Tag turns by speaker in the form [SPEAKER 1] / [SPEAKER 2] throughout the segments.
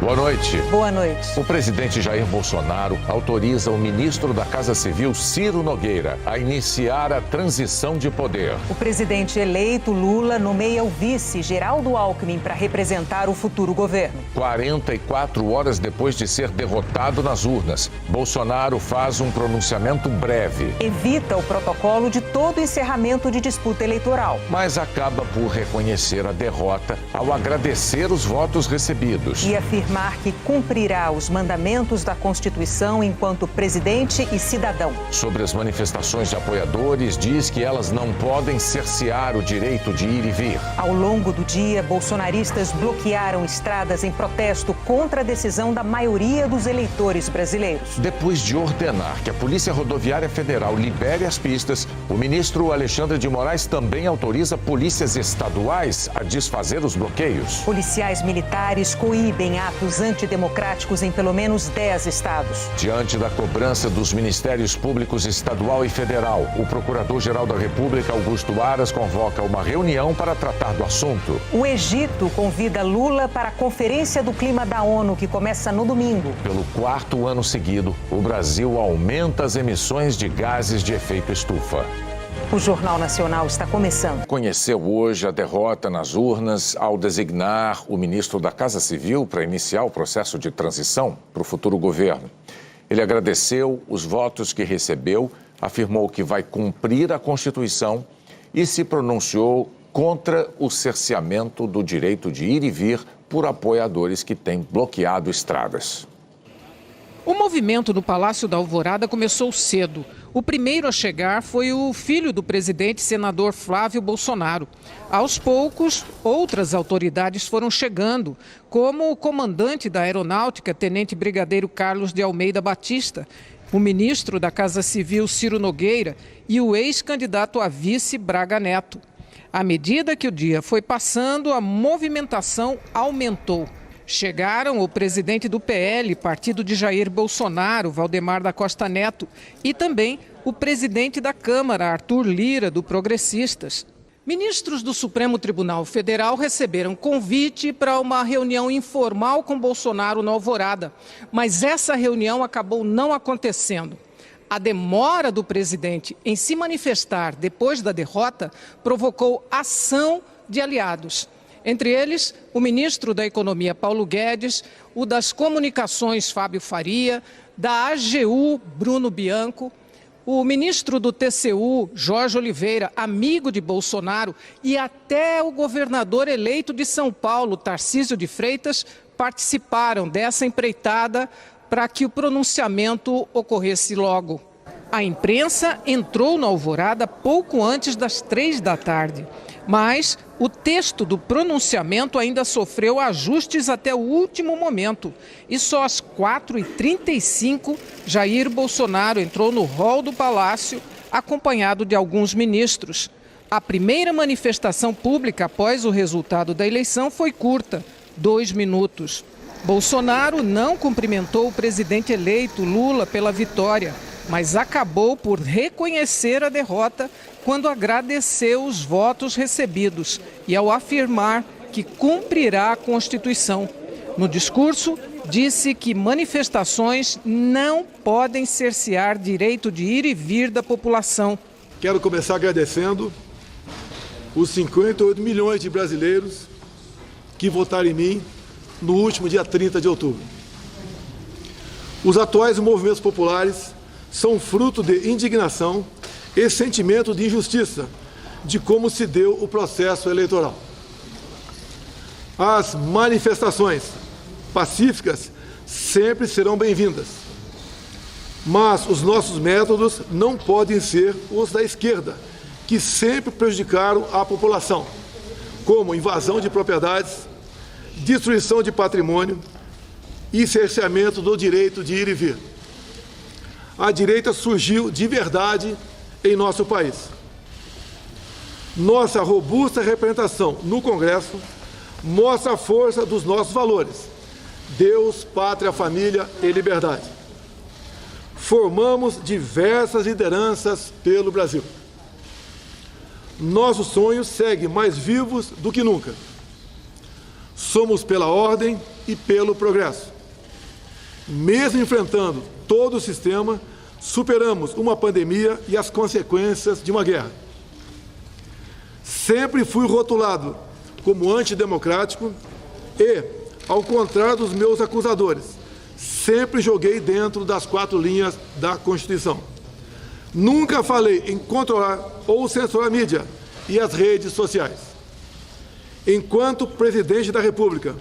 [SPEAKER 1] Boa noite.
[SPEAKER 2] Boa noite.
[SPEAKER 1] O presidente Jair Bolsonaro autoriza o ministro da Casa Civil, Ciro Nogueira, a iniciar a transição de poder.
[SPEAKER 2] O presidente eleito, Lula, nomeia o vice, Geraldo Alckmin, para representar o futuro governo.
[SPEAKER 1] 44 horas depois de ser derrotado nas urnas, Bolsonaro faz um pronunciamento breve.
[SPEAKER 2] Evita o protocolo de todo encerramento de disputa eleitoral.
[SPEAKER 1] Mas acaba por reconhecer a derrota ao agradecer os votos recebidos.
[SPEAKER 2] E afirmar que cumprirá os mandamentos da Constituição enquanto presidente e cidadão.
[SPEAKER 1] Sobre as manifestações de apoiadores, diz que elas não podem cercear o direito de ir e vir.
[SPEAKER 2] Ao longo do dia, bolsonaristas bloquearam estradas em protesto contra a decisão da maioria dos eleitores brasileiros.
[SPEAKER 1] Depois de ordenar que a Polícia Rodoviária Federal libere as pistas, o ministro Alexandre de Moraes também autoriza polícias estaduais a desfazer os bloqueios.
[SPEAKER 2] Policiais militares coíbem atos antidemocráticos em pelo menos 10 estados.
[SPEAKER 1] Diante da cobrança dos Ministérios Públicos Estadual e Federal, o Procurador-Geral da República, Augusto Aras, convoca uma reunião para tratar do assunto.
[SPEAKER 2] O Egito convida Lula para a Conferência do Clima da ONU, que começa no domingo.
[SPEAKER 1] Pelo 4º ano seguido, o Brasil aumenta as emissões de gases de efeito estufa.
[SPEAKER 2] O Jornal Nacional está começando.
[SPEAKER 1] Conheceu hoje a derrota nas urnas ao designar o ministro da Casa Civil para iniciar o processo de transição para o futuro governo. Ele agradeceu os votos que recebeu, afirmou que vai cumprir a Constituição e se pronunciou contra o cerceamento do direito de ir e vir por apoiadores que têm bloqueado estradas.
[SPEAKER 3] O movimento no Palácio da Alvorada começou cedo. O primeiro a chegar foi o filho do presidente, senador Flávio Bolsonaro. Aos poucos, outras autoridades foram chegando, como o comandante da Aeronáutica, tenente brigadeiro Carlos de Almeida Batista, o ministro da Casa Civil, Ciro Nogueira, e o ex-candidato a vice, Braga Neto. À medida que o dia foi passando, a movimentação aumentou. Chegaram o presidente do PL, partido de Jair Bolsonaro, Valdemar da Costa Neto, e também o presidente da Câmara, Arthur Lira, do Progressistas. Ministros do Supremo Tribunal Federal receberam convite para uma reunião informal com Bolsonaro na Alvorada, mas essa reunião acabou não acontecendo. A demora do presidente em se manifestar depois da derrota provocou ação de aliados. Entre eles, o ministro da Economia, Paulo Guedes, o das Comunicações, Fábio Faria, da AGU, Bruno Bianco, o ministro do TCU, Jorge Oliveira, amigo de Bolsonaro, e até o governador eleito de São Paulo, Tarcísio de Freitas, participaram dessa empreitada para que o pronunciamento ocorresse logo. A imprensa entrou na Alvorada pouco antes das 3 da tarde. Mas o texto do pronunciamento ainda sofreu ajustes até o último momento. E só às 4h35, Jair Bolsonaro entrou no hall do Palácio, acompanhado de alguns ministros. A primeira manifestação pública após o resultado da eleição foi curta, 2 minutos. Bolsonaro não cumprimentou o presidente eleito, Lula, pela vitória, mas acabou por reconhecer a derrota quando agradeceu os votos recebidos e ao afirmar que cumprirá a Constituição. No discurso, disse que manifestações não podem cercear direito de ir e vir da população.
[SPEAKER 4] Quero começar agradecendo os 58 milhões de brasileiros que votaram em mim no último dia 30 de outubro. Os atuais movimentos populares são fruto de indignação e sentimento de injustiça de como se deu o processo eleitoral. As manifestações pacíficas sempre serão bem-vindas, mas os nossos métodos não podem ser os da esquerda, que sempre prejudicaram a população, como invasão de propriedades, destruição de patrimônio e cerceamento do direito de ir e vir. A direita surgiu de verdade em nosso país. Nossa robusta representação no Congresso mostra a força dos nossos valores: Deus, pátria, família e liberdade. Formamos diversas lideranças pelo Brasil. Nossos sonhos seguem mais vivos do que nunca. Somos pela ordem, e pelo progresso. Mesmo enfrentando todo o sistema, superamos uma pandemia e as consequências de uma guerra. Sempre fui rotulado como antidemocrático e, ao contrário dos meus acusadores, sempre joguei dentro das 4 linhas da Constituição. Nunca falei em controlar ou censurar a mídia e as redes sociais. Enquanto presidente da República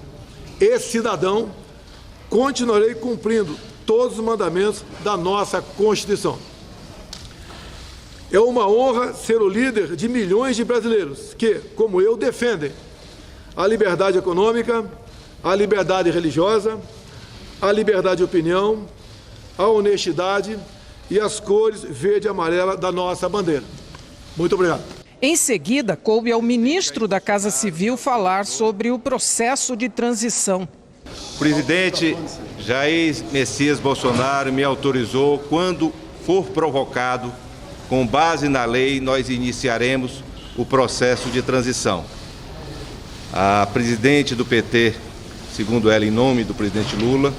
[SPEAKER 4] e cidadão, continuarei cumprindo todos os mandamentos da nossa Constituição. É uma honra ser o líder de milhões de brasileiros que, como eu, defendem a liberdade econômica, a liberdade religiosa, a liberdade de opinião, a honestidade e as cores verde e amarela da nossa bandeira. Muito obrigado.
[SPEAKER 3] Em seguida, coube ao ministro da Casa Civil falar sobre o processo de transição.
[SPEAKER 5] O presidente Jair Messias Bolsonaro me autorizou, quando for provocado, com base na lei, nós iniciaremos o processo de transição. A presidente do PT, segundo ela, em nome do presidente Lula,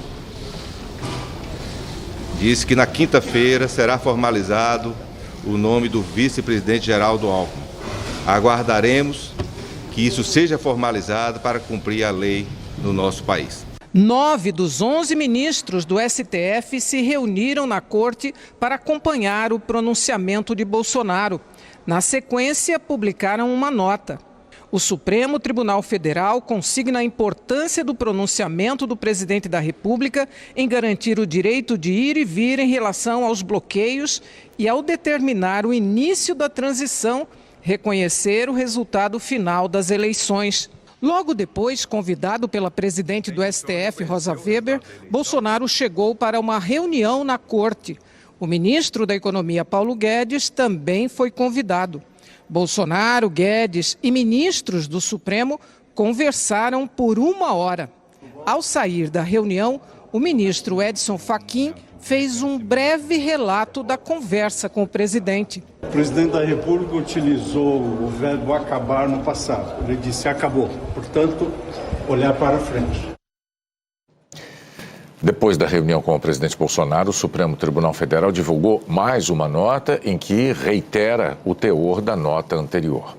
[SPEAKER 5] disse que na quinta-feira será formalizado o nome do vice-presidente Geraldo Alckmin. Aguardaremos que isso seja formalizado para cumprir a lei no nosso país.
[SPEAKER 3] 9 dos 11 ministros do STF se reuniram na corte para acompanhar o pronunciamento de Bolsonaro. Na sequência, publicaram uma nota. O Supremo Tribunal Federal consigna a importância do pronunciamento do presidente da República em garantir o direito de ir e vir em relação aos bloqueios e, ao determinar o início da transição, reconhecer o resultado final das eleições. Logo depois, convidado pela presidente do STF, Rosa Weber, Bolsonaro chegou para uma reunião na corte. O ministro da Economia, Paulo Guedes, também foi convidado. Bolsonaro, Guedes e ministros do Supremo conversaram por 1 hora. Ao sair da reunião, o ministro Edson Fachin fez um breve relato da conversa com o presidente.
[SPEAKER 6] O presidente da República utilizou o verbo acabar no passado. Ele disse acabou. Portanto, olhar para frente.
[SPEAKER 1] Depois da reunião com o presidente Bolsonaro, o Supremo Tribunal Federal divulgou mais uma nota em que reitera o teor da nota anterior.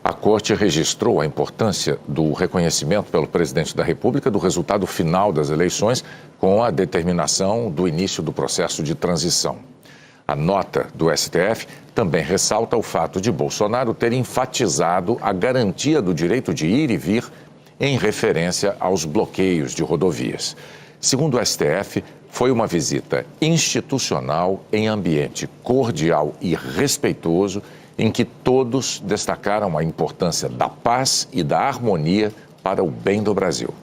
[SPEAKER 1] A Corte registrou a importância do reconhecimento pelo presidente da República do resultado final das eleições com a determinação do início do processo de transição. A nota do STF também ressalta o fato de Bolsonaro ter enfatizado a garantia do direito de ir e vir em referência aos bloqueios de rodovias. Segundo o STF, foi uma visita institucional em ambiente cordial e respeitoso, em que todos destacaram a importância da paz e da harmonia para o bem do Brasil.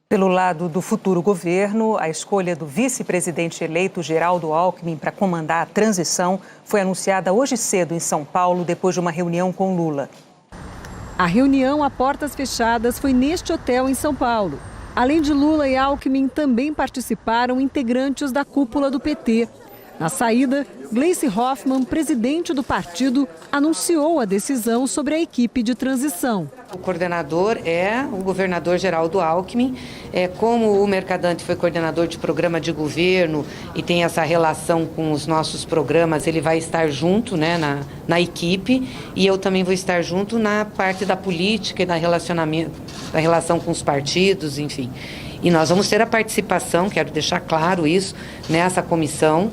[SPEAKER 2] Pelo lado do futuro governo, a escolha do vice-presidente eleito Geraldo Alckmin para comandar a transição foi anunciada hoje cedo em São Paulo, depois de uma reunião com Lula.
[SPEAKER 7] A reunião a portas fechadas foi neste hotel em São Paulo. Além de Lula e Alckmin, também participaram integrantes da cúpula do PT. Na saída, Gleice Hoffmann, presidente do partido, anunciou a decisão sobre a equipe de transição.
[SPEAKER 8] O coordenador é o governador Geraldo Alckmin. Como o Mercadante foi coordenador de programa de governo e tem essa relação com os nossos programas, ele vai estar junto, né, na equipe, e eu também vou estar junto na parte da política e da relação com os partidos, enfim. E nós vamos ter a participação, quero deixar claro isso, nessa comissão,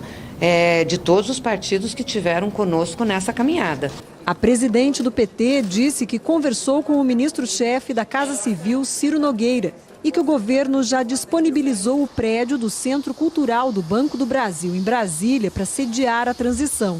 [SPEAKER 8] de todos os partidos que tiveram conosco nessa caminhada.
[SPEAKER 7] A presidente do PT disse que conversou com o ministro-chefe da Casa Civil, Ciro Nogueira, e que o governo já disponibilizou o prédio do Centro Cultural do Banco do Brasil, em Brasília, para sediar a transição.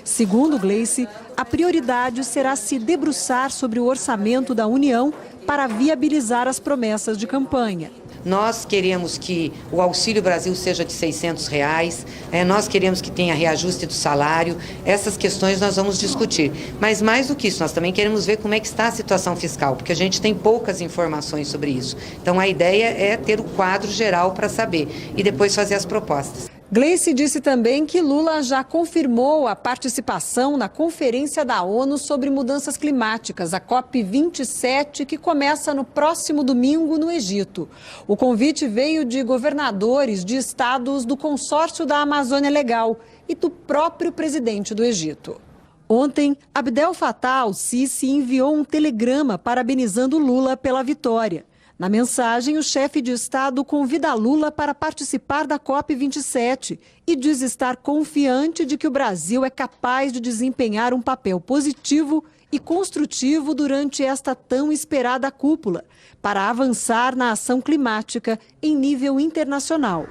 [SPEAKER 7] Segundo Gleice, a prioridade será se debruçar sobre o orçamento da União para viabilizar as promessas de campanha.
[SPEAKER 8] Nós queremos que o Auxílio Brasil seja de R$600, nós queremos que tenha reajuste do salário, essas questões nós vamos discutir. Mas mais do que isso, nós também queremos ver como é que está a situação fiscal, porque a gente tem poucas informações sobre isso. Então a ideia é ter o quadro geral para saber e depois fazer as propostas.
[SPEAKER 7] Gleice disse também que Lula já confirmou a participação na Conferência da ONU sobre Mudanças Climáticas, a COP27, que começa no próximo domingo no Egito. O convite veio de governadores de estados do consórcio da Amazônia Legal e do próprio presidente do Egito. Ontem, Abdel Fattah al-Sisi enviou um telegrama parabenizando Lula pela vitória. Na mensagem, o chefe de Estado convida Lula para participar da COP27 e diz estar confiante de que o Brasil é capaz de desempenhar um papel positivo e construtivo durante esta tão esperada cúpula, para avançar na ação climática em nível internacional.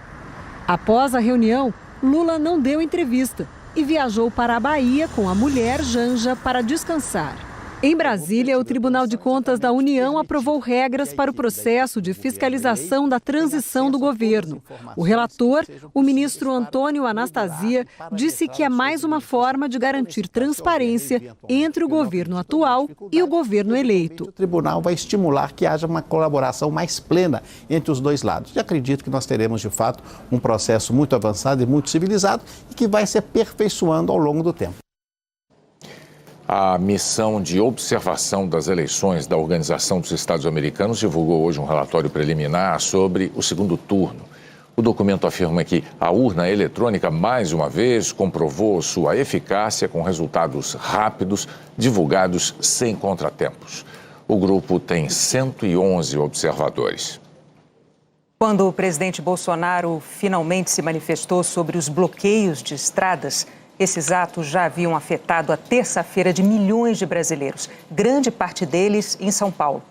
[SPEAKER 7] Após a reunião, Lula não deu entrevista e viajou para a Bahia com a mulher Janja para descansar. Em Brasília, o Tribunal de Contas da União aprovou regras para o processo de fiscalização da transição do governo. O relator, o ministro Antônio Anastasia, disse que é mais uma forma de garantir transparência entre o governo atual e o governo eleito.
[SPEAKER 9] O tribunal vai estimular que haja uma colaboração mais plena entre os dois lados. E acredito que nós teremos, de fato, um processo muito avançado e muito civilizado e que vai se aperfeiçoando ao longo do tempo.
[SPEAKER 1] A missão de observação das eleições da Organização dos Estados Americanos divulgou hoje um relatório preliminar sobre o segundo turno. O documento afirma que a urna eletrônica, mais uma vez, comprovou sua eficácia com resultados rápidos, divulgados sem contratempos. O grupo tem 111 observadores.
[SPEAKER 2] Quando o presidente Bolsonaro finalmente se manifestou sobre os bloqueios de estradas, esses atos já haviam afetado a terça-feira de milhões de brasileiros, grande parte deles em São Paulo.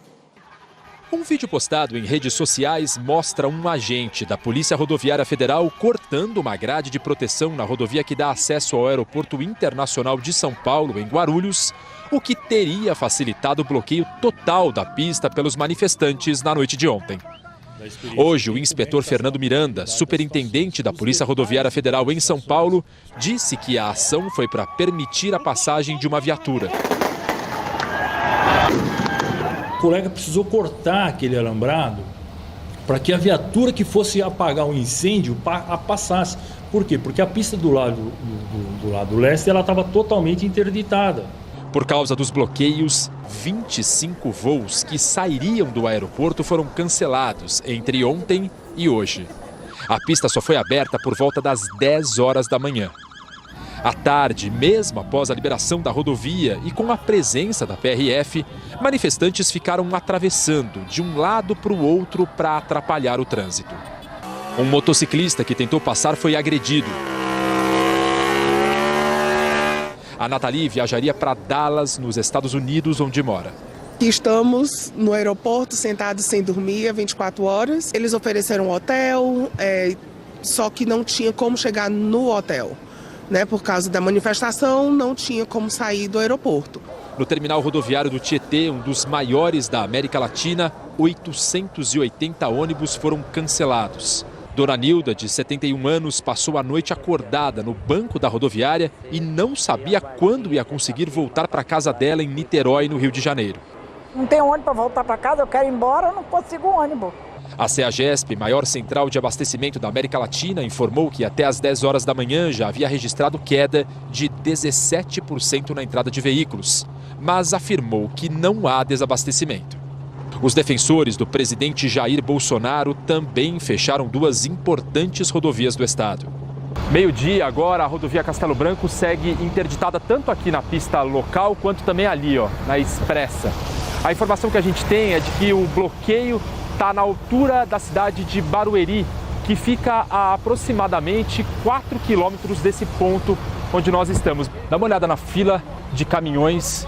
[SPEAKER 10] Um vídeo postado em redes sociais mostra um agente da Polícia Rodoviária Federal cortando uma grade de proteção na rodovia que dá acesso ao Aeroporto Internacional de São Paulo, em Guarulhos, o que teria facilitado o bloqueio total da pista pelos manifestantes na noite de ontem. Hoje, o inspetor Fernando Miranda, superintendente da Polícia Rodoviária Federal em São Paulo, disse que a ação foi para permitir a passagem de uma viatura.
[SPEAKER 11] O colega precisou cortar aquele alambrado para que a viatura que fosse apagar o incêndio passasse. Por quê? Porque a pista do lado leste ela estava totalmente interditada.
[SPEAKER 10] Por causa dos bloqueios, 25 voos que sairiam do aeroporto foram cancelados entre ontem e hoje. A pista só foi aberta por volta das 10 horas da manhã. À tarde, mesmo após a liberação da rodovia e com a presença da PRF, manifestantes ficaram atravessando de um lado para o outro para atrapalhar o trânsito. Um motociclista que tentou passar foi agredido. A Nathalie viajaria para Dallas, nos Estados Unidos, onde mora.
[SPEAKER 12] Estamos no aeroporto, sentados sem dormir há 24 horas. Eles ofereceram um hotel, só que não tinha como chegar no hotel. Por causa da manifestação, não tinha como sair do aeroporto.
[SPEAKER 10] No terminal rodoviário do Tietê, um dos maiores da América Latina, 880 ônibus foram cancelados. Dona Nilda, de 71 anos, passou a noite acordada no banco da rodoviária e não sabia quando ia conseguir voltar para a casa dela em Niterói, no Rio de Janeiro.
[SPEAKER 13] Não tenho ônibus para voltar para casa, eu quero ir embora, eu não consigo ônibus.
[SPEAKER 10] A CEAGESP, maior central de abastecimento da América Latina, informou que até às 10 horas da manhã já havia registrado queda de 17% na entrada de veículos, mas afirmou que não há desabastecimento. Os defensores do presidente Jair Bolsonaro também fecharam duas importantes rodovias do estado. Meio-dia agora, a rodovia Castelo Branco segue interditada tanto aqui na pista local quanto também ali, na Expressa. A informação que a gente tem é de que o bloqueio está na altura da cidade de Barueri, que fica a aproximadamente 4 quilômetros desse ponto onde nós estamos. Dá uma olhada na fila de caminhões,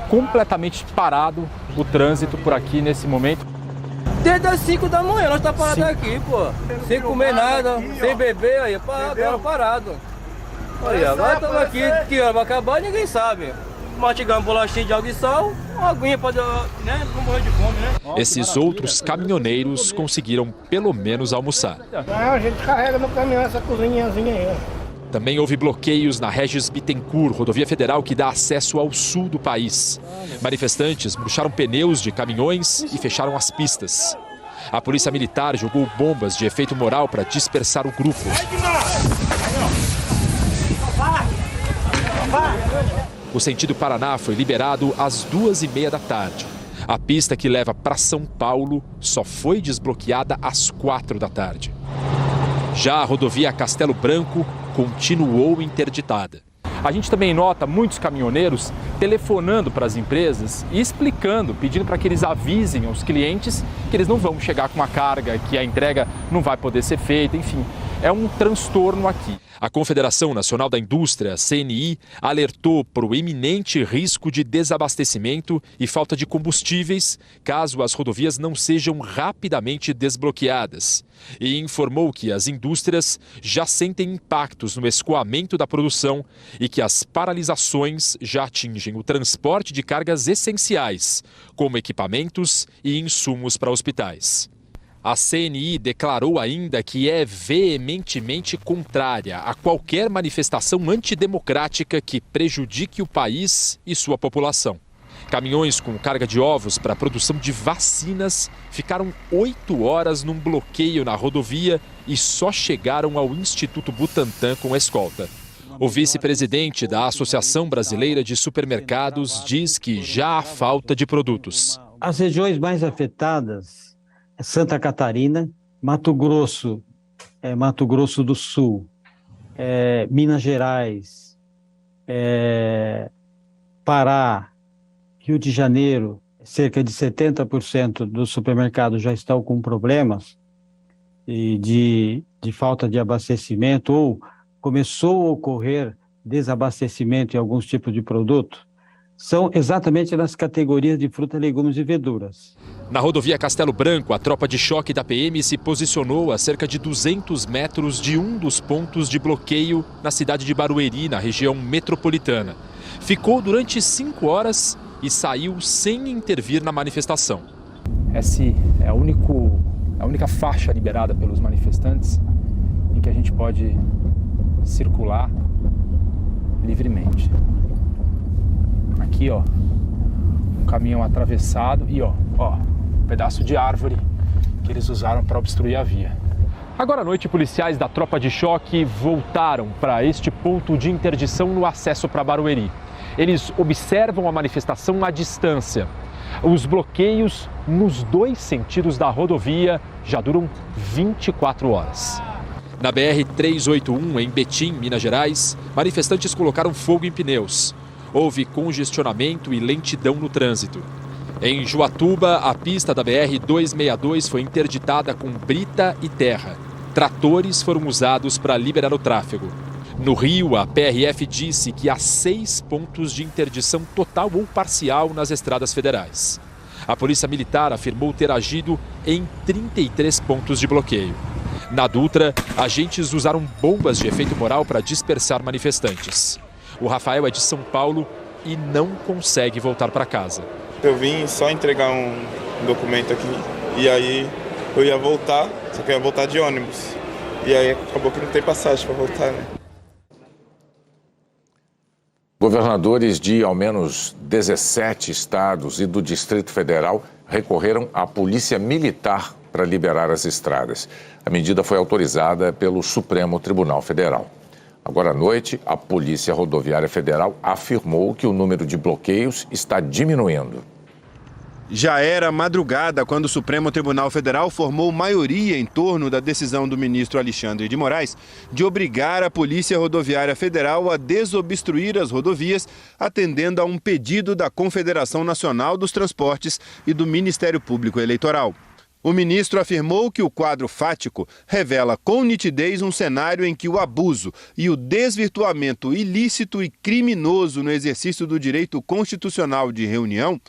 [SPEAKER 10] completamente parado o trânsito por aqui nesse momento.
[SPEAKER 14] Desde as 5 da manhã nós estamos parados aqui, pô. Sem comer nada, sem beber, aí parado. Aí, agora estamos aqui, que hora vai acabar, ninguém sabe. Mastigamos bolachinha de água e sal, uma aguinha para não morrer de fome, né?
[SPEAKER 10] Esses outros caminhoneiros conseguiram pelo menos almoçar.
[SPEAKER 13] A gente carrega no caminhão essa cozinhazinha aí,
[SPEAKER 10] Também houve bloqueios na Regis Bittencourt, rodovia federal que dá acesso ao sul do país. Manifestantes murcharam pneus de caminhões e fecharam as pistas. A polícia militar jogou bombas de efeito moral para dispersar o grupo. O sentido Paraná foi liberado às 2h30 da tarde. A pista que leva para São Paulo só foi desbloqueada às 4 da tarde. Já a rodovia Castelo Branco continuou interditada. A gente também nota muitos caminhoneiros telefonando para as empresas e explicando, pedindo para que eles avisem aos clientes que eles não vão chegar com uma carga, que a entrega não vai poder ser feita, enfim. É um transtorno aqui. A Confederação Nacional da Indústria, CNI, alertou para o iminente risco de desabastecimento e falta de combustíveis caso as rodovias não sejam rapidamente desbloqueadas. E informou que as indústrias já sentem impactos no escoamento da produção e que as paralisações já atingem o transporte de cargas essenciais, como equipamentos e insumos para hospitais. A CNI declarou ainda que é veementemente contrária a qualquer manifestação antidemocrática que prejudique o país e sua população. Caminhões com carga de ovos para a produção de vacinas ficaram 8 horas num bloqueio na rodovia e só chegaram ao Instituto Butantan com escolta. O vice-presidente da Associação Brasileira de Supermercados diz que já há falta de produtos.
[SPEAKER 15] As regiões mais afetadas Santa Catarina, Mato Grosso do Sul, Minas Gerais, Pará, Rio de Janeiro, cerca de 70% dos supermercados já estão com problemas de falta de abastecimento ou começou a ocorrer desabastecimento em alguns tipos de produto. São exatamente nas categorias de fruta, legumes e verduras.
[SPEAKER 10] Na rodovia Castelo Branco, a tropa de choque da PM se posicionou a cerca de 200 metros de um dos pontos de bloqueio na cidade de Barueri, na região metropolitana. Ficou durante 5 horas e saiu sem intervir na manifestação.
[SPEAKER 16] Essa é a única faixa liberada pelos manifestantes em que a gente pode circular livremente. Aqui, ó, um caminhão atravessado e, ó, um pedaço de árvore que eles usaram para obstruir a via.
[SPEAKER 10] Agora à noite, policiais da tropa de choque voltaram para este ponto de interdição no acesso para Barueri. Eles observam a manifestação à distância. Os bloqueios nos 2 sentidos da rodovia já duram 24 horas. Na BR-381, em Betim, Minas Gerais, manifestantes colocaram fogo em pneus. Houve congestionamento e lentidão no trânsito. Em Juatuba, a pista da BR-262 foi interditada com brita e terra. Tratores foram usados para liberar o tráfego. No Rio, a PRF disse que há 6 pontos de interdição total ou parcial nas estradas federais. A Polícia Militar afirmou ter agido em 33 pontos de bloqueio. Na Dutra, agentes usaram bombas de efeito moral para dispersar manifestantes. O Rafael é de São Paulo e não consegue voltar para casa.
[SPEAKER 17] Eu vim só entregar um documento aqui e aí eu ia voltar, só que eu ia voltar de ônibus. E aí acabou que não tem passagem para voltar, né?
[SPEAKER 1] Governadores de ao menos 17 estados e do Distrito Federal recorreram à Polícia Militar para liberar as estradas. A medida foi autorizada pelo Supremo Tribunal Federal. Agora à noite, a Polícia Rodoviária Federal afirmou que o número de bloqueios está diminuindo.
[SPEAKER 18] Já era madrugada quando o Supremo Tribunal Federal formou maioria em torno da decisão do ministro Alexandre de Moraes de obrigar a Polícia Rodoviária Federal a desobstruir as rodovias, atendendo a um pedido da Confederação Nacional dos Transportes e do Ministério Público Eleitoral. O ministro afirmou que o quadro fático revela com nitidez um cenário em que o abuso e o desvirtuamento ilícito e criminoso no exercício do direito constitucional de reunião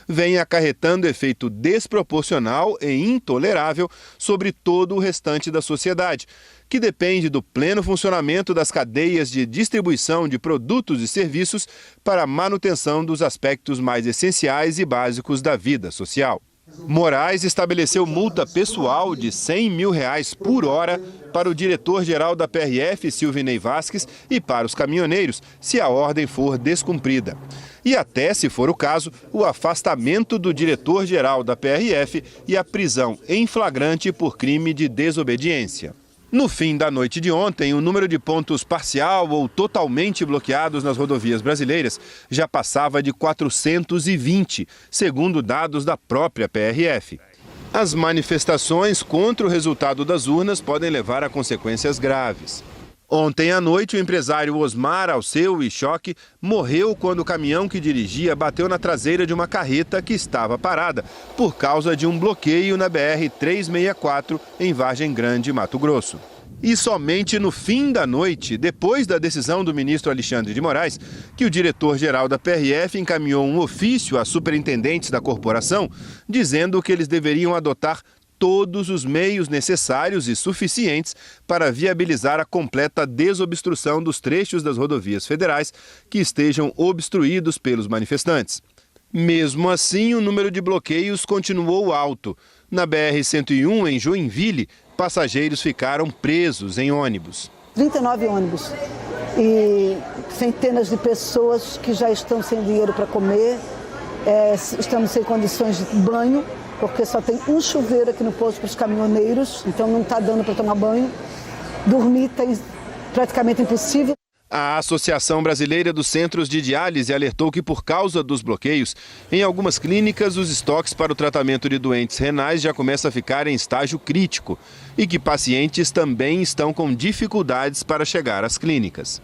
[SPEAKER 18] vem acarretando efeito desproporcional e intolerável sobre todo o restante da sociedade, que depende do pleno funcionamento das cadeias de distribuição de produtos e serviços para a manutenção dos aspectos mais essenciais e básicos da vida social. Moraes estabeleceu multa pessoal de R$100 mil por hora para o diretor-geral da PRF, Silvinei Vasquez, e para os caminhoneiros, se a ordem for descumprida. E até, se for o caso, o afastamento do diretor-geral da PRF e a prisão em flagrante por crime de desobediência. No fim da noite de ontem, o número de pontos parcial ou totalmente bloqueados nas rodovias brasileiras já passava de 420, segundo dados da própria PRF. As manifestações contra o resultado das urnas podem levar a consequências graves. Ontem à noite, o empresário Osmar Alceu Ixoque morreu quando o caminhão que dirigia bateu na traseira de uma carreta que estava parada por causa de um bloqueio na BR-364 em Vargem Grande, Mato Grosso. E somente no fim da noite, depois da decisão do ministro Alexandre de Moraes, que o diretor-geral da PRF encaminhou um ofício às superintendentes da corporação, dizendo que eles deveriam adotar todos os meios necessários e suficientes para viabilizar a completa desobstrução dos trechos das rodovias federais que estejam obstruídos pelos manifestantes. Mesmo assim, o número de bloqueios continuou alto. Na BR-101, em Joinville, passageiros ficaram presos em ônibus.
[SPEAKER 19] 39 ônibus e centenas de pessoas que já estão sem dinheiro para comer, estamos sem condições de banho, porque só tem um chuveiro aqui no posto para os caminhoneiros, então não está dando para tomar banho. Dormir está praticamente impossível.
[SPEAKER 18] A Associação Brasileira dos Centros de Diálise alertou que, por causa dos bloqueios, em algumas clínicas os estoques para o tratamento de doentes renais já começam a ficar em estágio crítico e que pacientes também estão com dificuldades para chegar às clínicas.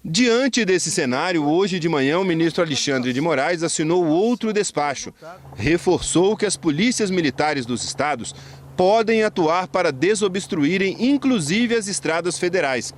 [SPEAKER 18] Diante desse cenário, hoje de manhã, o ministro Alexandre de Moraes assinou outro despacho. Reforçou que as polícias militares dos estados podem atuar para desobstruírem, inclusive, as estradas federais.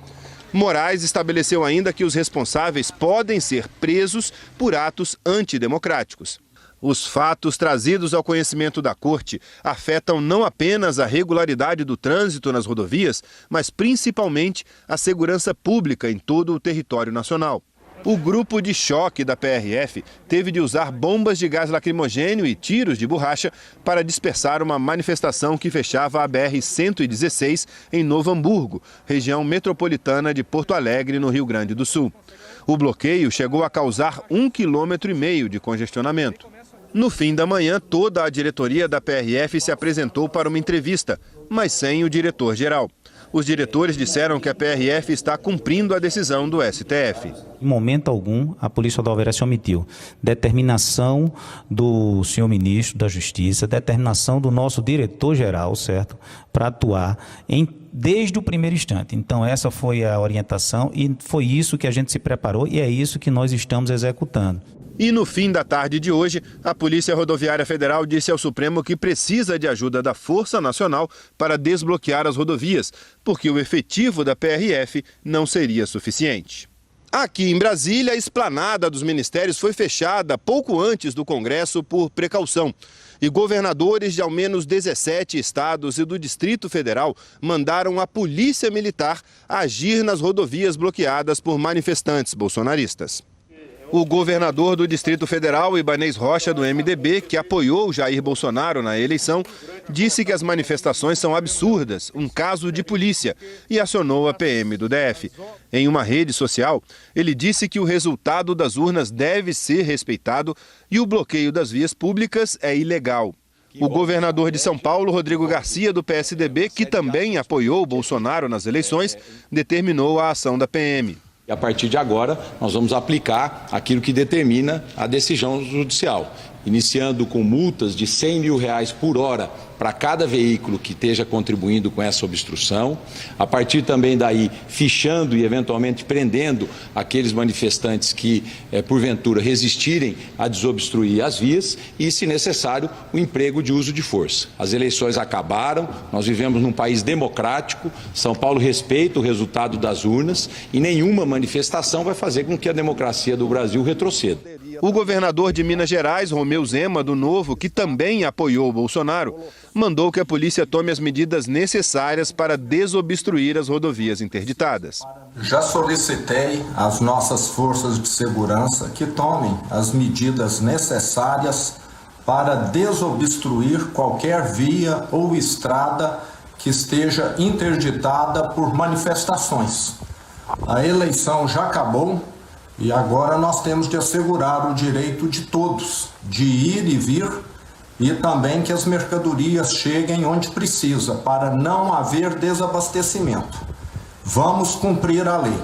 [SPEAKER 18] Moraes estabeleceu ainda que os responsáveis podem ser presos por atos antidemocráticos. Os fatos trazidos ao conhecimento da Corte afetam não apenas a regularidade do trânsito nas rodovias, mas principalmente a segurança pública em todo o território nacional. O grupo de choque da PRF teve de usar bombas de gás lacrimogênio e tiros de borracha para dispersar uma manifestação que fechava a BR-116 em Novo Hamburgo, região metropolitana de Porto Alegre, no Rio Grande do Sul. O bloqueio chegou a causar 1,5 km de congestionamento. No fim da manhã, toda a diretoria da PRF se apresentou para uma entrevista, mas sem o diretor-geral. Os diretores disseram que a PRF está cumprindo a decisão do STF.
[SPEAKER 20] Em momento algum, a Polícia Rodoviária se omitiu. Determinação do senhor ministro da Justiça, determinação do nosso diretor-geral, certo, para atuar desde o primeiro instante. Então, essa foi a orientação e foi isso que a gente se preparou e é isso que nós estamos executando.
[SPEAKER 18] E no fim da tarde de hoje, a Polícia Rodoviária Federal disse ao Supremo que precisa de ajuda da Força Nacional para desbloquear as rodovias, porque o efetivo da PRF não seria suficiente. Aqui em Brasília, a esplanada dos ministérios foi fechada pouco antes do Congresso por precaução. E governadores de ao menos 17 estados e do Distrito Federal mandaram a Polícia Militar agir nas rodovias bloqueadas por manifestantes bolsonaristas. O governador do Distrito Federal, Ibanez Rocha, do MDB, que apoiou Jair Bolsonaro na eleição, disse que as manifestações são absurdas, um caso de polícia, e acionou a PM do DF. Em uma rede social, ele disse que o resultado das urnas deve ser respeitado e o bloqueio das vias públicas é ilegal. O governador de São Paulo, Rodrigo Garcia, do PSDB, que também apoiou Bolsonaro nas eleições, determinou a ação da PM.
[SPEAKER 21] E a partir de agora, nós vamos aplicar aquilo que determina a decisão judicial, iniciando com multas de R$100 mil por hora para cada veículo que esteja contribuindo com essa obstrução. A partir também daí, fichando e eventualmente prendendo aqueles manifestantes que, porventura, resistirem a desobstruir as vias e, se necessário, o emprego de uso de força. As eleições acabaram, nós vivemos num país democrático, São Paulo respeita o resultado das urnas e nenhuma manifestação vai fazer com que a democracia do Brasil retroceda.
[SPEAKER 18] O governador de Minas Gerais, Romeu Zema, do Novo, que também apoiou o Bolsonaro, mandou que a polícia tome as medidas necessárias para desobstruir as rodovias interditadas.
[SPEAKER 22] Já solicitei às nossas forças de segurança que tomem as medidas necessárias para desobstruir qualquer via ou estrada que esteja interditada por manifestações. A eleição já acabou e agora nós temos de assegurar o direito de todos de ir e vir e também que as mercadorias cheguem onde precisa, para não haver desabastecimento. Vamos cumprir a lei.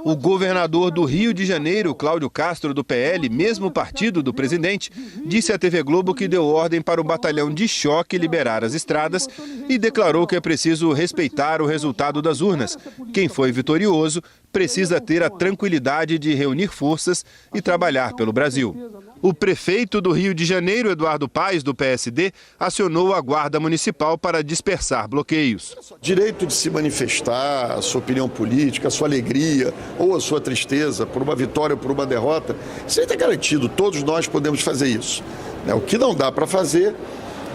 [SPEAKER 18] O governador do Rio de Janeiro, Cláudio Castro, do PL, mesmo partido do presidente, disse à TV Globo que deu ordem para o batalhão de choque liberar as estradas e declarou que é preciso respeitar o resultado das urnas. Quem foi vitorioso precisa ter a tranquilidade de reunir forças e trabalhar pelo Brasil. O prefeito do Rio de Janeiro, Eduardo Paes, do PSD, acionou a Guarda Municipal para dispersar bloqueios.
[SPEAKER 4] Direito de se manifestar a sua opinião política, a sua alegria ou a sua tristeza por uma vitória ou por uma derrota, isso aí está garantido, todos nós podemos fazer isso. O que não dá para fazer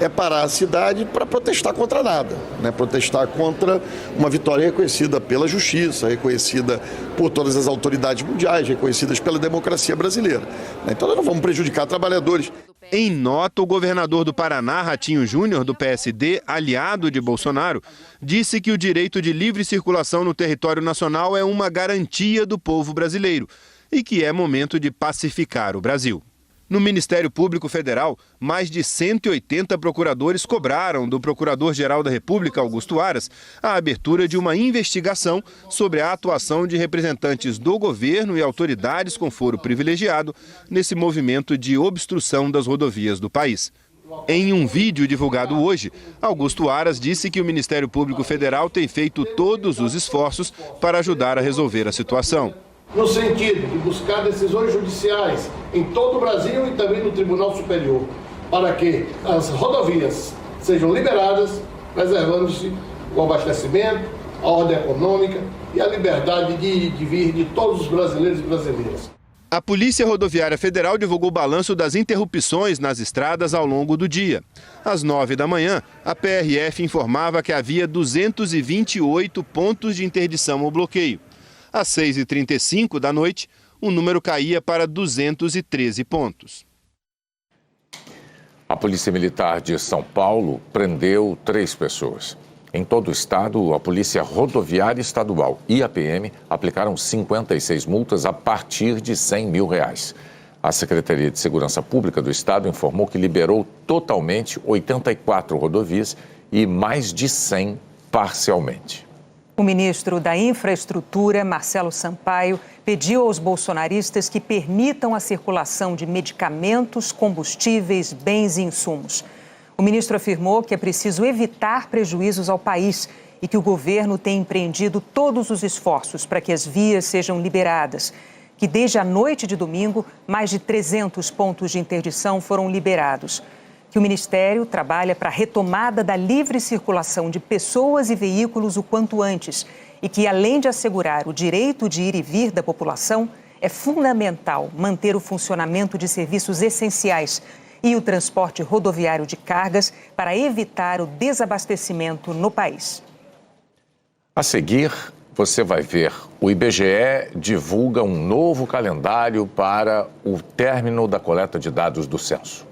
[SPEAKER 4] é parar a cidade para protestar contra nada, protestar contra uma vitória reconhecida pela justiça, reconhecida por todas as autoridades mundiais, reconhecidas pela democracia brasileira. Então nós não vamos prejudicar trabalhadores.
[SPEAKER 18] Em nota, o governador do Paraná, Ratinho Júnior, do PSD, aliado de Bolsonaro, disse que o direito de livre circulação no território nacional é uma garantia do povo brasileiro e que é momento de pacificar o Brasil. No Ministério Público Federal, mais de 180 procuradores cobraram do Procurador-Geral da República, Augusto Aras, a abertura de uma investigação sobre a atuação de representantes do governo e autoridades com foro privilegiado nesse movimento de obstrução das rodovias do país. Em um vídeo divulgado hoje, Augusto Aras disse que o Ministério Público Federal tem feito todos os esforços para ajudar a resolver a situação.
[SPEAKER 5] No sentido de buscar decisões judiciais em todo o Brasil e também no Tribunal Superior, para que as rodovias sejam liberadas, preservando-se o abastecimento, a ordem econômica e a liberdade de ir e de vir de todos os brasileiros e brasileiras.
[SPEAKER 18] A Polícia Rodoviária Federal divulgou o balanço das interrupções nas estradas ao longo do dia. Às 9 da manhã, a PRF informava que havia 228 pontos de interdição ou bloqueio. Às 6h35 da noite, o número caía para 213 pontos.
[SPEAKER 1] A Polícia Militar de São Paulo prendeu 3 pessoas. Em todo o estado, a Polícia Rodoviária Estadual e a PM aplicaram 56 multas a partir de R$100 mil. A Secretaria de Segurança Pública do Estado informou que liberou totalmente 84 rodovias e mais de 100 parcialmente.
[SPEAKER 2] O ministro da Infraestrutura, Marcelo Sampaio, pediu aos bolsonaristas que permitam a circulação de medicamentos, combustíveis, bens e insumos. O ministro afirmou que é preciso evitar prejuízos ao país e que o governo tem empreendido todos os esforços para que as vias sejam liberadas. Que desde a noite de domingo, mais de 300 pontos de interdição foram liberados. Que o Ministério trabalha para a retomada da livre circulação de pessoas e veículos o quanto antes e que, além de assegurar o direito de ir e vir da população, é fundamental manter o funcionamento de serviços essenciais e o transporte rodoviário de cargas para evitar o desabastecimento no país.
[SPEAKER 1] A seguir, você vai ver, o IBGE divulga um novo calendário para o término da coleta de dados do censo.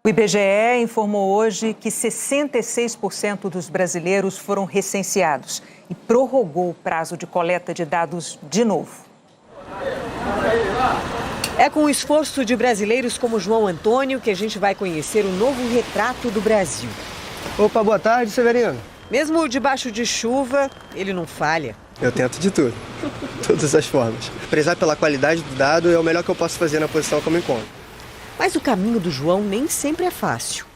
[SPEAKER 2] O IBGE informou hoje que 66% dos brasileiros foram recenseados e prorrogou o prazo de coleta de dados de novo.
[SPEAKER 7] É com o esforço de brasileiros como João Antônio que a gente vai conhecer o novo retrato do Brasil.
[SPEAKER 23] Opa, boa tarde, Severino.
[SPEAKER 7] Mesmo debaixo de chuva, ele não falha.
[SPEAKER 23] Eu tento de tudo, todas as formas. Prezar pela qualidade do dado é o melhor que eu posso fazer na posição que eu me encontro.
[SPEAKER 7] Mas o caminho do João nem sempre é fácil.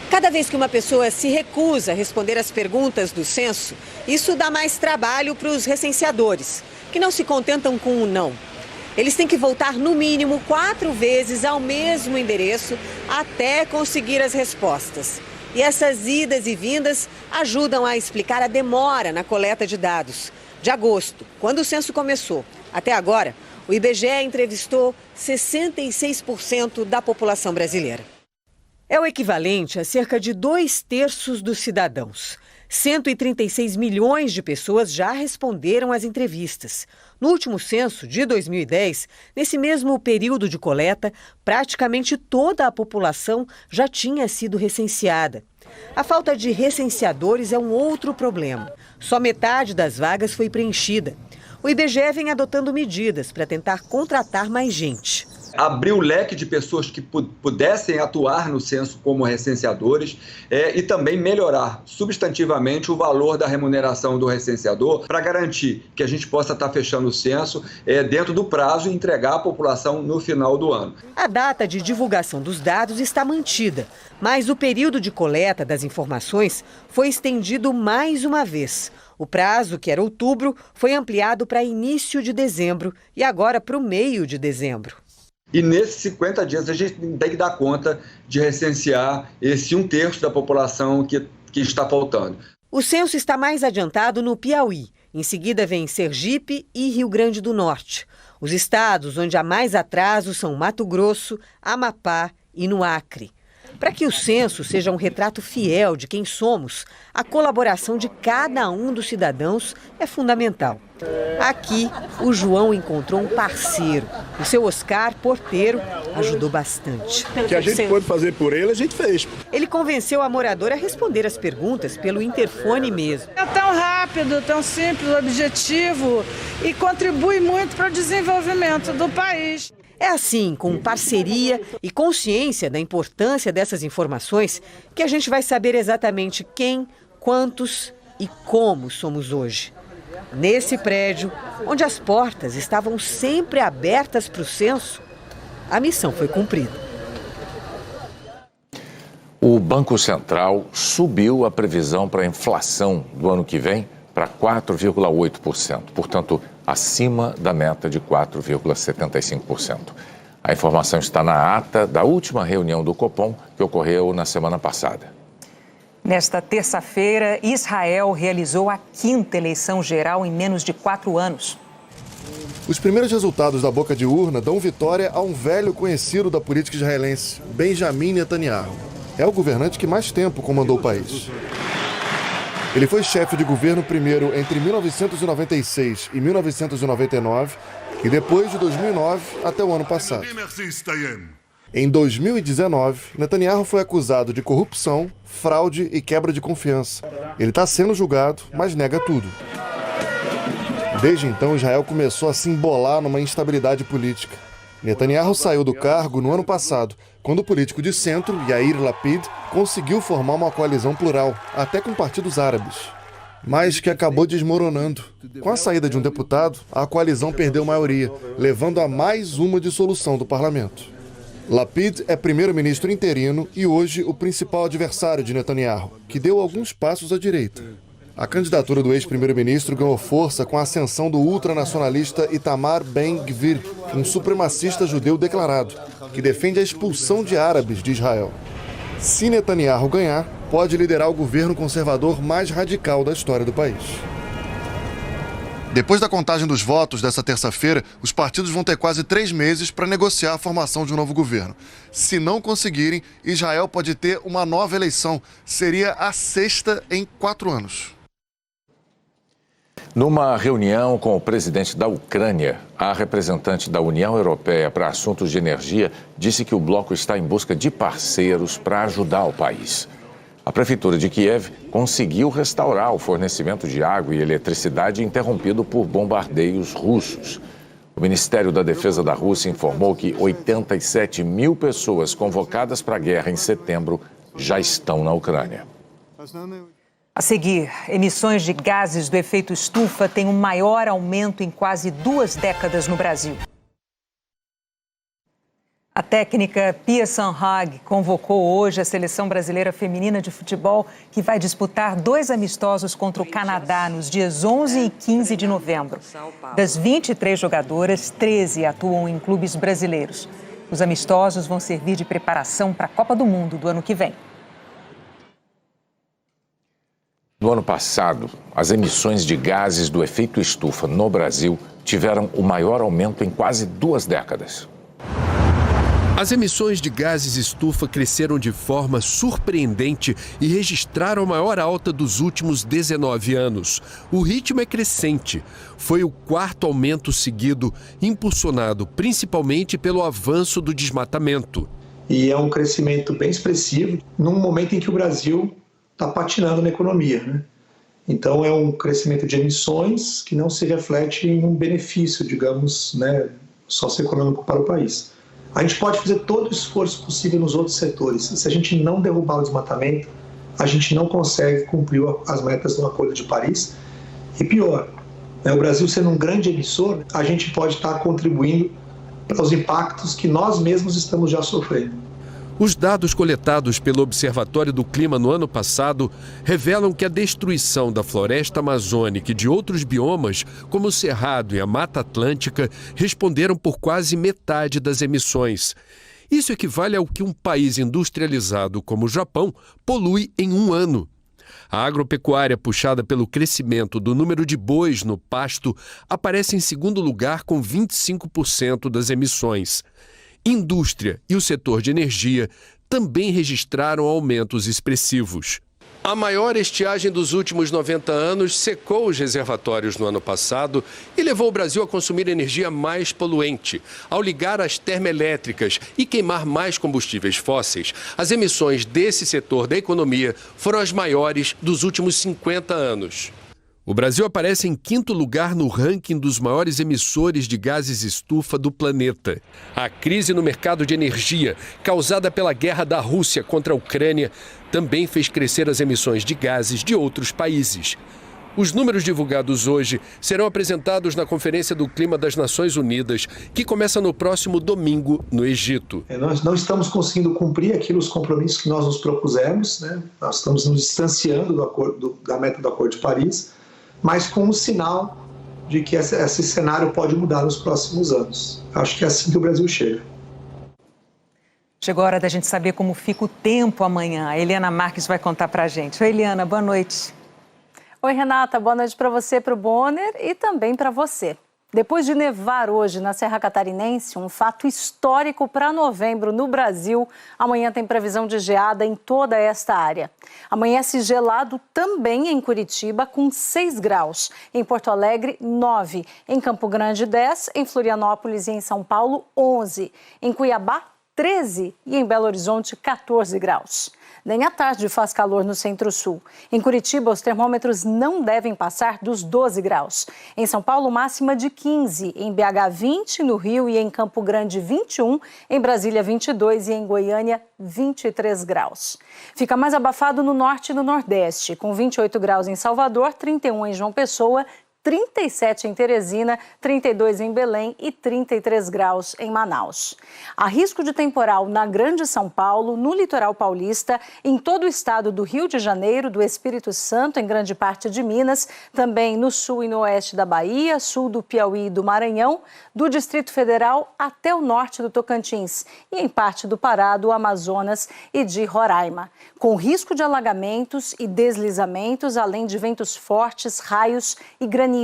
[SPEAKER 7] Cada vez que uma pessoa se recusa a responder às perguntas do censo, isso dá mais trabalho para os recenseadores, que não se contentam com um não. Eles têm que voltar no mínimo 4 vezes ao mesmo endereço até conseguir as respostas. E essas idas e vindas ajudam a explicar a demora na coleta de dados. De agosto, quando o censo começou, até agora, o IBGE entrevistou 66% da população brasileira.
[SPEAKER 3] É o equivalente a cerca de 2/3 dos cidadãos. 136 milhões de pessoas já responderam às entrevistas. No último censo, de 2010, nesse mesmo período de coleta, praticamente toda a população já tinha sido recenseada. A falta de recenseadores é um outro problema. Só metade das vagas foi preenchida. O IBGE vem adotando medidas para tentar contratar mais gente.
[SPEAKER 6] Abrir o leque de pessoas que pudessem atuar no censo como recenseadores e também melhorar substantivamente o valor da remuneração do recenseador para garantir que a gente possa estar fechando o censo dentro do prazo e entregar à população no final do ano.
[SPEAKER 3] A data de divulgação dos dados está mantida, mas o período de coleta das informações foi estendido mais uma vez. O prazo, que era outubro, foi ampliado para início de dezembro e agora para o meio de dezembro.
[SPEAKER 6] E nesses 50 dias a gente tem que dar conta de recensear esse 1/3 da população que está faltando.
[SPEAKER 3] O censo está mais adiantado no Piauí. Em seguida vem Sergipe e Rio Grande do Norte. Os estados onde há mais atraso são Mato Grosso, Amapá e no Acre. Para que o censo seja um retrato fiel de quem somos, a colaboração de cada um dos cidadãos é fundamental. Aqui, o João encontrou um parceiro. O seu Oscar, porteiro, ajudou bastante.
[SPEAKER 8] O que a gente pôde fazer por ele, a gente fez.
[SPEAKER 3] Ele convenceu a moradora a responder as perguntas pelo interfone mesmo.
[SPEAKER 24] É tão rápido, tão simples, objetivo e contribui muito para o desenvolvimento do país.
[SPEAKER 3] É assim, com parceria e consciência da importância dessas informações, que a gente vai saber exatamente quem, quantos e como somos hoje. Nesse prédio, onde as portas estavam sempre abertas para o censo, a missão foi cumprida.
[SPEAKER 1] O Banco Central subiu a previsão para a inflação do ano que vem para 4,8%, portanto, acima da meta de 4,75%. A informação está na ata da última reunião do Copom, que ocorreu na semana passada.
[SPEAKER 2] Nesta terça-feira, Israel realizou a 5ª eleição geral em menos de 4 anos.
[SPEAKER 25] Os primeiros resultados da boca de urna dão vitória a um velho conhecido da política israelense, Benjamin Netanyahu. É o governante que mais tempo comandou o país. Ele foi chefe de governo primeiro entre 1996 e 1999 e depois de 2009 até o ano passado. Em 2019, Netanyahu foi acusado de corrupção, fraude e quebra de confiança. Ele está sendo julgado, mas nega tudo. Desde então, Israel começou a se embolar numa instabilidade política. Netanyahu saiu do cargo no ano passado, quando o político de centro, Yair Lapid, conseguiu formar uma coalizão plural, até com partidos árabes, mas que acabou desmoronando. Com a saída de um deputado, a coalizão perdeu maioria, levando a mais uma dissolução do parlamento. Lapid é primeiro-ministro interino e hoje o principal adversário de Netanyahu, que deu alguns passos à direita. A candidatura do ex-primeiro-ministro ganhou força com a ascensão do ultranacionalista Itamar Ben-Gvir, um supremacista judeu declarado, que defende a expulsão de árabes de Israel. Se Netanyahu ganhar, pode liderar o governo conservador mais radical da história do país. Depois da contagem dos votos dessa terça-feira, os partidos vão ter quase 3 meses para negociar a formação de um novo governo. Se não conseguirem, Israel pode ter uma nova eleição. Seria a 6ª em 4 anos.
[SPEAKER 1] Numa reunião com o presidente da Ucrânia, a representante da União Europeia para Assuntos de Energia disse que o bloco está em busca de parceiros para ajudar o país. A prefeitura de Kiev conseguiu restaurar o fornecimento de água e eletricidade interrompido por bombardeios russos. O Ministério da Defesa da Rússia informou que 87 mil pessoas convocadas para a guerra em setembro já estão na Ucrânia.
[SPEAKER 2] A seguir, emissões de gases do efeito estufa têm o maior aumento em quase 2 décadas no Brasil. A técnica Pia Sundhage convocou hoje a seleção brasileira feminina de futebol, que vai disputar 2 amistosos contra o Canadá nos dias 11 e 15 de novembro. Das 23 jogadoras, 13 atuam em clubes brasileiros. Os amistosos vão servir de preparação para a Copa do Mundo do ano que vem.
[SPEAKER 1] No ano passado, as emissões de gases do efeito estufa no Brasil tiveram o maior aumento em quase 2 décadas.
[SPEAKER 9] As emissões de gases estufa cresceram de forma surpreendente e registraram a maior alta dos últimos 19 anos. O ritmo é crescente. Foi o quarto aumento seguido, impulsionado principalmente pelo avanço do desmatamento.
[SPEAKER 11] E é um crescimento bem expressivo num momento em que o Brasil está patinando na economia, né? Então é um crescimento de emissões que não se reflete em um benefício, digamos, né, socioeconômico para o país. A gente pode fazer todo o esforço possível nos outros setores. Se a gente não derrubar o desmatamento, a gente não consegue cumprir as metas do Acordo de Paris. E pior, né, o Brasil sendo um grande emissor, a gente pode estar contribuindo para os impactos que nós mesmos estamos já sofrendo.
[SPEAKER 9] Os dados coletados pelo Observatório do Clima no ano passado revelam que a destruição da floresta amazônica e de outros biomas, como o Cerrado e a Mata Atlântica, responderam por quase metade das emissões. Isso equivale ao que um país industrializado como o Japão polui em um ano. A agropecuária, puxada pelo crescimento do número de bois no pasto, aparece em segundo lugar com 25% das emissões. Indústria e o setor de energia também registraram aumentos expressivos. A maior estiagem dos últimos 90 anos secou os reservatórios no ano passado e levou o Brasil a consumir energia mais poluente. Ao ligar as termoelétricas e queimar mais combustíveis fósseis, as emissões desse setor da economia foram as maiores dos últimos 50 anos. O Brasil aparece em quinto lugar no ranking dos maiores emissores de gases estufa do planeta. A crise no mercado de energia, causada pela guerra da Rússia contra a Ucrânia, também fez crescer as emissões de gases de outros países. Os números divulgados hoje serão apresentados na Conferência do Clima das Nações Unidas, que começa no próximo domingo, no Egito.
[SPEAKER 11] Nós não estamos conseguindo cumprir os compromissos que nós nos propusemos, né? Nós estamos nos distanciando da meta do Acordo de Paris, mas com um sinal de que esse cenário pode mudar nos próximos anos. Acho que é assim que o Brasil chega.
[SPEAKER 2] Chegou a hora da gente saber como fica o tempo amanhã. A Eliana Marques vai contar pra gente. Oi, Eliana, boa noite.
[SPEAKER 12] Oi, Renata, boa noite para você, para o Bonner e também para você. Depois de nevar hoje na Serra Catarinense, um fato histórico para novembro no Brasil, amanhã tem previsão de geada em toda esta área. Amanhece gelado também em Curitiba, com 6 graus. Em Porto Alegre, 9. Em Campo Grande, 10. Em Florianópolis e em São Paulo, 11. Em Cuiabá, 13. E em Belo Horizonte, 14 graus. Nem à tarde faz calor no Centro-Sul. Em Curitiba, os termômetros não devem passar dos 12 graus. Em São Paulo, máxima de 15. Em BH, 20. No Rio e em Campo Grande, 21. Em Brasília, 22. E em Goiânia, 23 graus. Fica mais abafado no norte e no nordeste, com 28 graus em Salvador, 31 em João Pessoa, 37 em Teresina, 32 em Belém e 33 graus em Manaus. Há risco de temporal na Grande São Paulo, no litoral paulista, em todo o estado do Rio de Janeiro, do Espírito Santo, em grande parte de Minas, também no sul e no oeste da Bahia, sul do Piauí e do Maranhão, do Distrito Federal até o norte do Tocantins e em parte do Pará, do Amazonas e de Roraima, com risco de alagamentos e deslizamentos, além de ventos fortes, raios e granizo.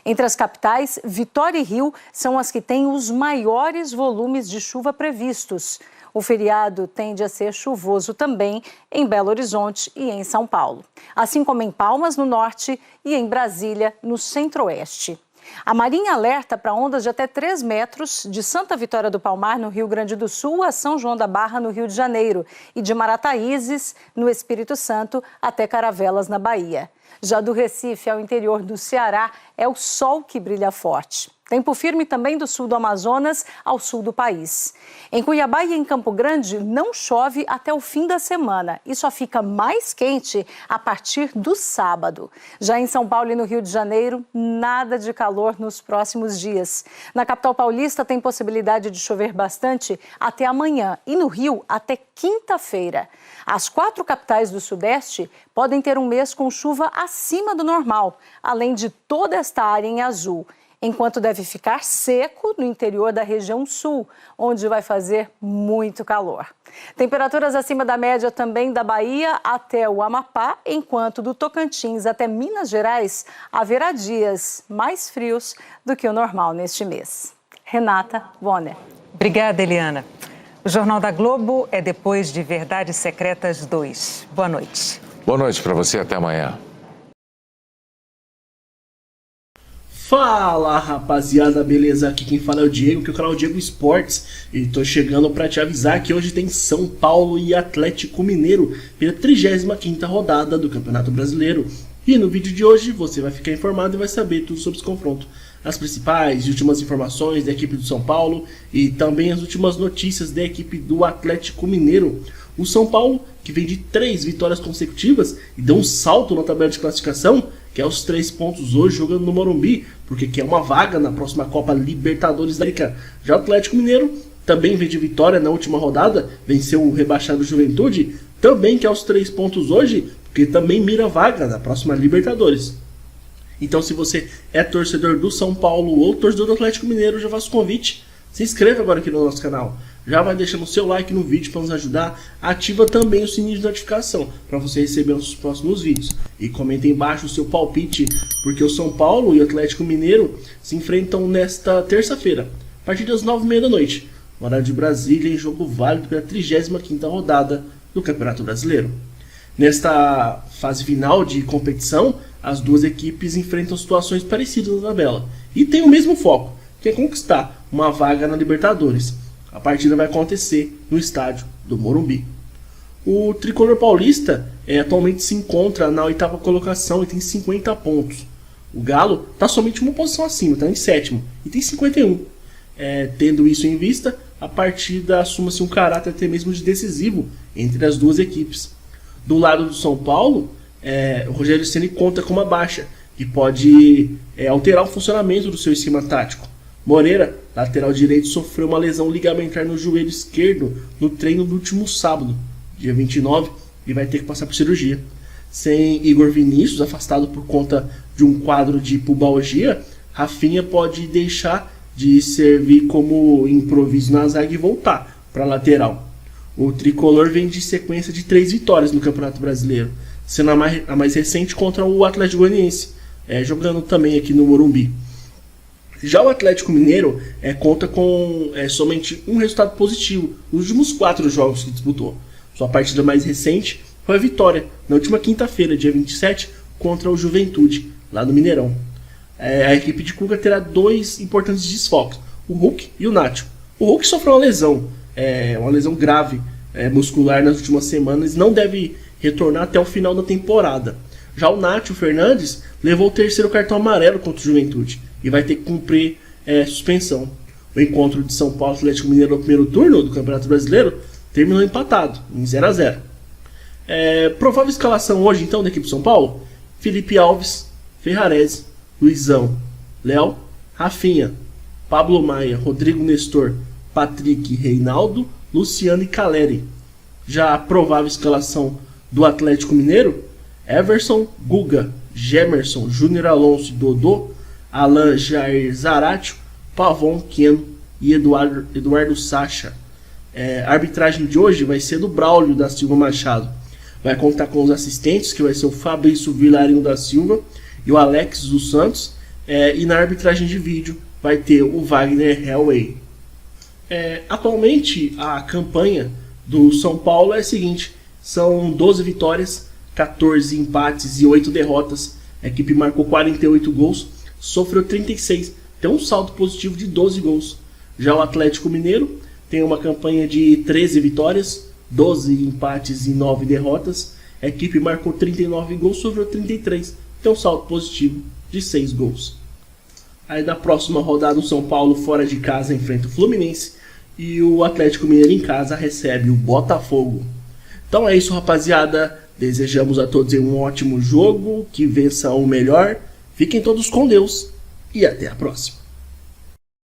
[SPEAKER 12] Entre as capitais, Vitória e Rio são as que têm os maiores volumes de chuva previstos. O feriado tende a ser chuvoso também em Belo Horizonte e em São Paulo, assim como em Palmas, no norte, e em Brasília, no centro-oeste. A Marinha alerta para ondas de até 3 metros de Santa Vitória do Palmar, no Rio Grande do Sul, a São João da Barra, no Rio de Janeiro, e de Marataízes, no Espírito Santo, até Caravelas, na Bahia. Já do Recife ao interior do Ceará, é o sol que brilha forte. Tempo firme também do sul do Amazonas ao sul do país. Em Cuiabá e em Campo Grande, não chove até o fim da semana e só fica mais quente a partir do sábado. Já em São Paulo e no Rio de Janeiro, nada de calor nos próximos dias. Na capital paulista tem possibilidade de chover bastante até amanhã e no Rio até quinta-feira. As 4 capitais do Sudeste podem ter um mês com chuva acima do normal, além de toda esta área em azul, enquanto deve ficar seco no interior da região sul, onde vai fazer muito calor. Temperaturas acima da média também da Bahia até o Amapá, enquanto do Tocantins até Minas Gerais haverá dias mais frios do que o normal neste mês. Renata Bonner.
[SPEAKER 2] Obrigada, Eliana. O Jornal da Globo é depois de Verdades Secretas 2. Boa noite.
[SPEAKER 1] Boa noite para você, até amanhã.
[SPEAKER 10] Fala, rapaziada, beleza? Aqui quem fala é o Diego, que é o canal Diego Esportes, e tô chegando para te avisar que hoje tem São Paulo e Atlético Mineiro pela 35ª rodada do Campeonato Brasileiro. E no vídeo de hoje você vai ficar informado e vai saber tudo sobre esse confronto. As principais e últimas informações da equipe do São Paulo e também as últimas notícias da equipe do Atlético Mineiro. O São Paulo, que vem de 3 vitórias consecutivas e deu um salto na tabela de classificação, que é os 3 pontos hoje jogando no Morumbi, porque quer uma vaga na próxima Copa Libertadores da América. Já o Atlético Mineiro também vem de vitória na última rodada, venceu o rebaixado Juventude, também quer os 3 pontos hoje, porque também mira a vaga na próxima Libertadores. Então, se você é torcedor do São Paulo ou torcedor do Atlético Mineiro, já faço o convite, se inscreva agora aqui no nosso canal. Já vai deixando o seu like no vídeo para nos ajudar. Ativa também o sininho de notificação para você receber os próximos vídeos. E comenta aí embaixo o seu palpite, porque o São Paulo e o Atlético Mineiro se enfrentam nesta terça-feira, a partir das 9h30 da noite, horário de Brasília, em jogo válido pela 35ª rodada do Campeonato Brasileiro. Nesta fase final de competição, as duas equipes enfrentam situações parecidas na tabela e têm o mesmo foco, que é conquistar uma vaga na Libertadores. A partida vai acontecer no estádio do Morumbi. O tricolor paulista atualmente se encontra na 8ª colocação e tem 50 pontos. O Galo está somente uma posição acima, está em 7º e tem 51. Tendo isso em vista, a partida assume-se um caráter até mesmo de decisivo entre as duas equipes. Do lado do São Paulo, o Rogério Ceni conta com uma baixa, que pode alterar o funcionamento do seu esquema tático. Moreira, lateral direito, sofreu uma lesão ligamentar no joelho esquerdo no treino do último sábado, dia 29, e vai ter que passar por cirurgia. Sem Igor Vinícius, afastado por conta de um quadro de pubalgia, Rafinha pode deixar de servir como improviso na zaga e voltar para a lateral. O tricolor vem de sequência de 3 vitórias no Campeonato Brasileiro, sendo a mais recente contra o Atlético Goianiense, jogando também aqui no Morumbi. Já o Atlético Mineiro conta com somente um resultado positivo nos últimos 4 jogos que disputou. Sua partida mais recente foi a vitória na última quinta-feira, dia 27, contra o Juventude, lá no Mineirão. A equipe de Cuca terá 2 importantes desfalques, o Hulk e o Nacho. O Hulk sofreu uma lesão grave muscular nas últimas semanas e não deve retornar até o final da temporada. Já o Nacho Fernandes levou o 3º cartão amarelo contra o Juventude e vai ter que cumprir suspensão. O encontro de São Paulo e Atlético Mineiro no primeiro turno do Campeonato Brasileiro terminou empatado, em 0-0. Provável escalação hoje, então, da equipe de São Paulo: Felipe Alves, Ferrarese, Luizão, Léo, Rafinha, Pablo Maia, Rodrigo Nestor, Patrick, Reinaldo, Luciano e Caleri. Já a provável escalação do Atlético Mineiro: Everson, Guga, Gemerson, Júnior Alonso e Dodô, Alan, Jair, Zaratio, Pavon, Keno e Eduardo Sacha. A arbitragem de hoje vai ser do Braulio da Silva Machado. Vai contar com os assistentes, que vai ser o Fabrício Vilarinho da Silva e o Alex dos Santos. E na arbitragem de vídeo vai ter o Wagner Hellway. Atualmente a campanha do São Paulo é a seguinte: são 12 vitórias, 14 empates e 8 derrotas. A equipe marcou 48 gols, sofreu 36, tem um saldo positivo de 12 gols. Já o Atlético Mineiro tem uma campanha de 13 vitórias, 12 empates e 9 derrotas. A equipe marcou 39 gols, sofreu 33, tem um saldo positivo de 6 gols. Aí da próxima rodada, o São Paulo fora de casa enfrenta o Fluminense e o Atlético Mineiro em casa recebe o Botafogo. Então é isso, rapaziada. Desejamos a todos um ótimo jogo, que vença o melhor. Fiquem todos com Deus e até a próxima.